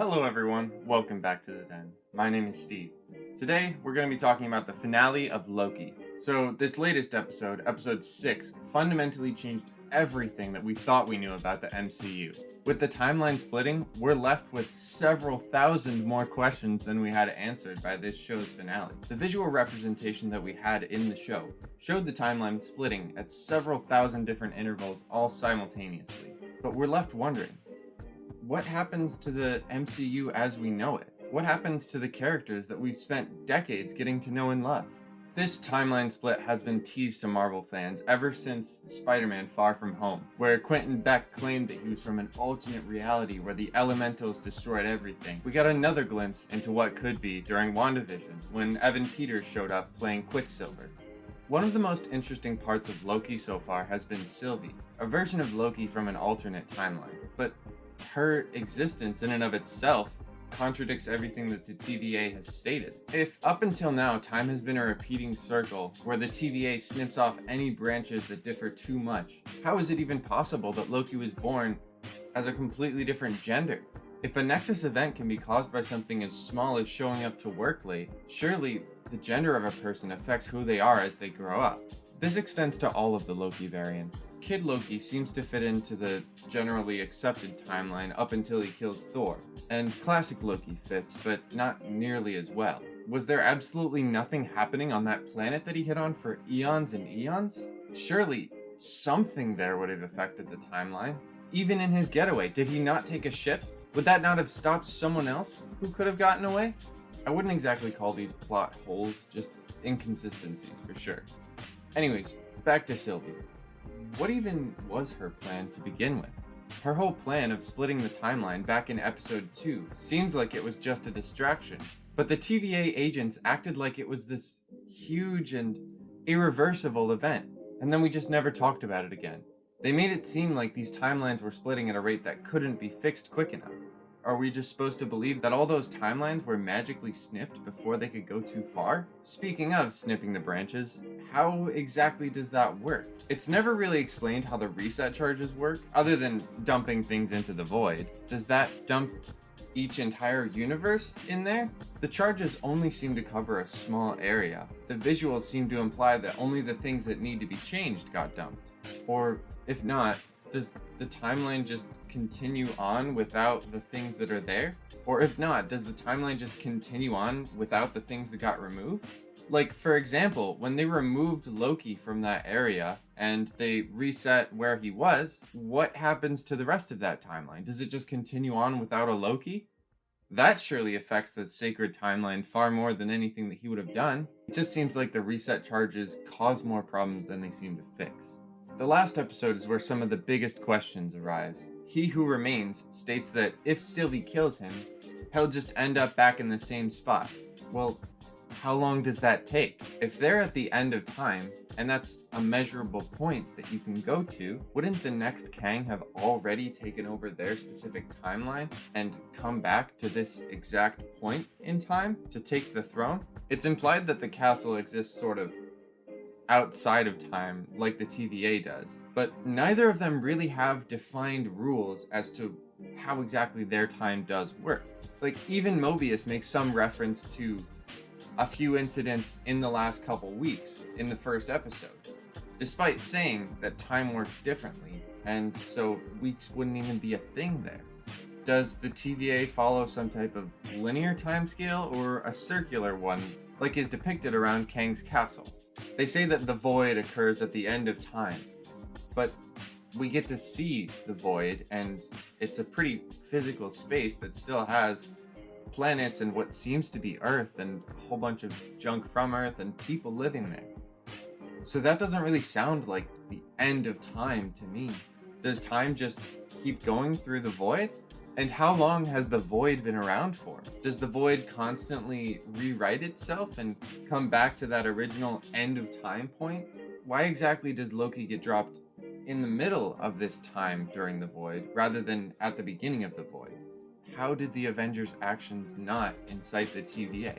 Hello everyone, welcome back to the Den. My name is Steve. Today, we're going to be talking about the finale of Loki. So, this latest episode, episode 6, fundamentally changed everything that we thought we knew about the MCU. With the timeline splitting, we're left with several thousand more questions than we had answered by this show's finale. The visual representation that we had in the show showed the timeline splitting at several thousand different intervals all simultaneously. But we're left wondering, what happens to the MCU as we know it? What happens to the characters that we've spent decades getting to know and love? This timeline split has been teased to Marvel fans ever since Spider-Man Far From Home, where Quentin Beck claimed that he was from an alternate reality where the elementals destroyed everything. We got another glimpse into what could be during WandaVision, when Evan Peters showed up playing Quicksilver. One of the most interesting parts of Loki so far has been Sylvie, a version of Loki from an alternate timeline, but her existence in and of itself contradicts everything that the TVA has stated. If up until now time has been a repeating circle where the TVA snips off any branches that differ too much, how is it even possible that Loki was born as a completely different gender? If a Nexus event can be caused by something as small as showing up to work late, surely the gender of a person affects who they are as they grow up. This extends to all of the Loki variants. Kid Loki seems to fit into the generally accepted timeline up until he kills Thor, and classic Loki fits, but not nearly as well. Was there absolutely nothing happening on that planet that he hit on for eons and eons? Surely something there would have affected the timeline. Even in his getaway, did he not take a ship? Would that not have stopped someone else who could have gotten away? I wouldn't exactly call these plot holes, just inconsistencies for sure. Anyways, back to Sylvie. What even was her plan to begin with? Her whole plan of splitting the timeline back in episode 2 seems like it was just a distraction, but the TVA agents acted like it was this huge and irreversible event, and then we just never talked about it again. They made it seem like these timelines were splitting at a rate that couldn't be fixed quick enough. Are we just supposed to believe that all those timelines were magically snipped before they could go too far? Speaking of snipping the branches, how exactly does that work? It's never really explained how the reset charges work, other than dumping things into the void. Does that dump each entire universe in there? The charges only seem to cover a small area. The visuals seem to imply that only the things that need to be changed got dumped. Or, if not, does the timeline just continue on without the things that are there? Or if not, does the timeline just continue on without the things that got removed? Like, for example, when they removed Loki from that area and they reset where he was, what happens to the rest of that timeline? Does it just continue on without a Loki? That surely affects the sacred timeline far more than anything that he would have done. It just seems like the reset charges cause more problems than they seem to fix. The last episode is where some of the biggest questions arise. He Who Remains states that if Sylvie kills him, he'll just end up back in the same spot. Well, how long does that take? If they're at the end of time, and that's a measurable point that you can go to, wouldn't the next Kang have already taken over their specific timeline and come back to this exact point in time to take the throne? It's implied that the castle exists sort of outside of time like the TVA does, but neither of them really have defined rules as to how exactly their time does work. Like, even Mobius makes some reference to a few incidents in the last couple weeks in the first episode, despite saying that time works differently, and so weeks wouldn't even be a thing there. Does the TVA follow some type of linear timescale or a circular one like is depicted around Kang's castle? They say that the void occurs at the end of time, but we get to see the void, and it's a pretty physical space that still has planets and what seems to be Earth and a whole bunch of junk from Earth and people living there. So that doesn't really sound like the end of time to me. Does time just keep going through the void? And how long has the void been around for? Does the void constantly rewrite itself and come back to that original end of time point? Why exactly does Loki get dropped in the middle of this time during the void rather than at the beginning of the void? How did the Avengers' actions not incite the TVA?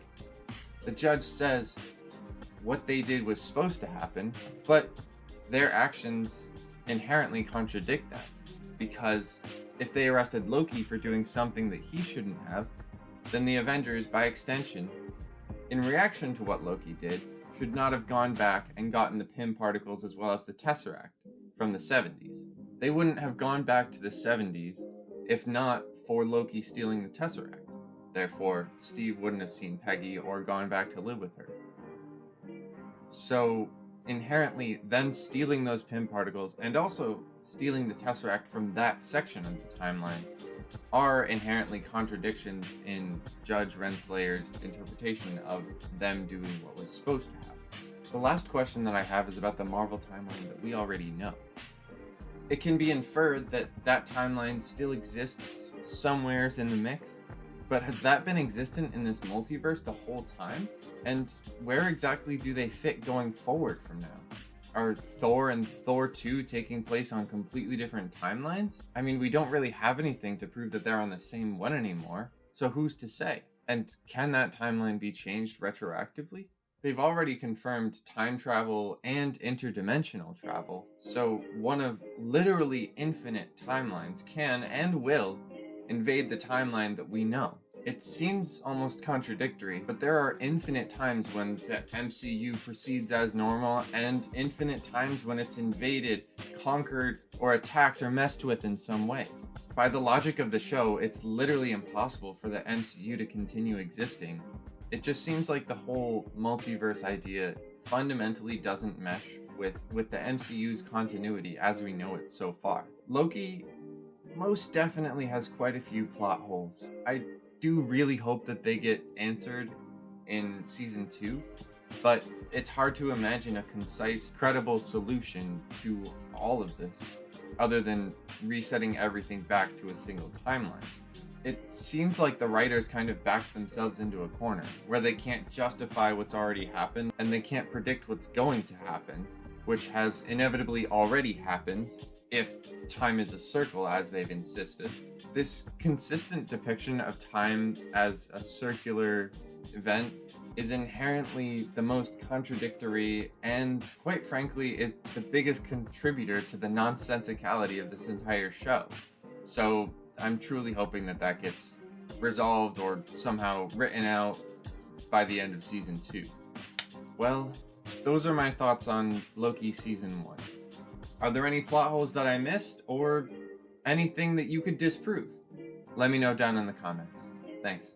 The judge says what they did was supposed to happen, but their actions inherently contradict that, because If they arrested Loki for doing something that he shouldn't have, then the Avengers, by extension, in reaction to what Loki did, should not have gone back and gotten the Pym particles as well as the Tesseract from the 70s. They wouldn't have gone back to the 70s if not for Loki stealing the Tesseract. Therefore, Steve wouldn't have seen Peggy or gone back to live with her. So, inherently, them stealing those Pym particles and also stealing the Tesseract from that section of the timeline are inherently contradictions in Judge Ren Slayer's interpretation of them doing what was supposed to happen. The last question that I have is about the Marvel timeline that we already know. It can be inferred that that timeline still exists somewheres in the mix, but has that been existent in this multiverse the whole time? And where exactly do they fit going forward from now? Are Thor and Thor 2 taking place on completely different timelines? I mean, we don't really have anything to prove that they're on the same one anymore, so who's to say? And can that timeline be changed retroactively? They've already confirmed time travel and interdimensional travel, so one of literally infinite timelines can and will invade the timeline that we know. It seems almost contradictory, but there are infinite times when the MCU proceeds as normal and infinite times when it's invaded, conquered, or attacked or messed with in some way. By the logic of the show, it's literally impossible for the MCU to continue existing. It just seems like the whole multiverse idea fundamentally doesn't mesh with the MCU's continuity as we know it so far. Loki most definitely has quite a few plot holes. I do really hope that they get answered in season 2, but it's hard to imagine a concise, credible solution to all of this, other than resetting everything back to a single timeline. It seems like the writers kind of backed themselves into a corner, where they can't justify what's already happened, and they can't predict what's going to happen, which has inevitably already happened, if time is a circle as they've insisted. This consistent depiction of time as a circular event is inherently the most contradictory and, quite frankly, is the biggest contributor to the nonsensicality of this entire show. So I'm truly hoping that that gets resolved or somehow written out by the end of season 2. Well, those are my thoughts on Loki season 1. Are there any plot holes that I missed, or anything that you could disprove? Let me know down in the comments. Thanks.